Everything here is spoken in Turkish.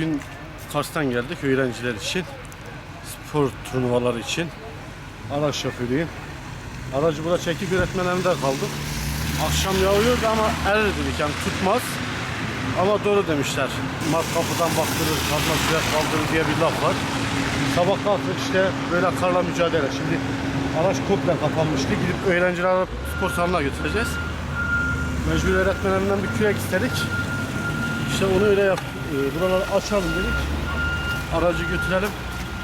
Bugün Kars'tan geldik öğrenciler için. Spor turnuvaları için. Araç şoförüyüm. Aracı burada çekik öğretmenlerinde kaldık. Akşam yağıyordu ama erir dedik, yani tutmaz. Ama doğru demişler. Mart kapıdan baktırır, kazma suya kaldırır diye bir laf var. Sabah kalktık işte böyle karla mücadele. Şimdi araç komple kapanmıştı. Gidip öğrencileri spor salonuna götüreceğiz. Mecbur öğretmenlerinden bir kürek istedik. İşte onu öyle yap. Buraları açalım dedik. Aracı götürelim.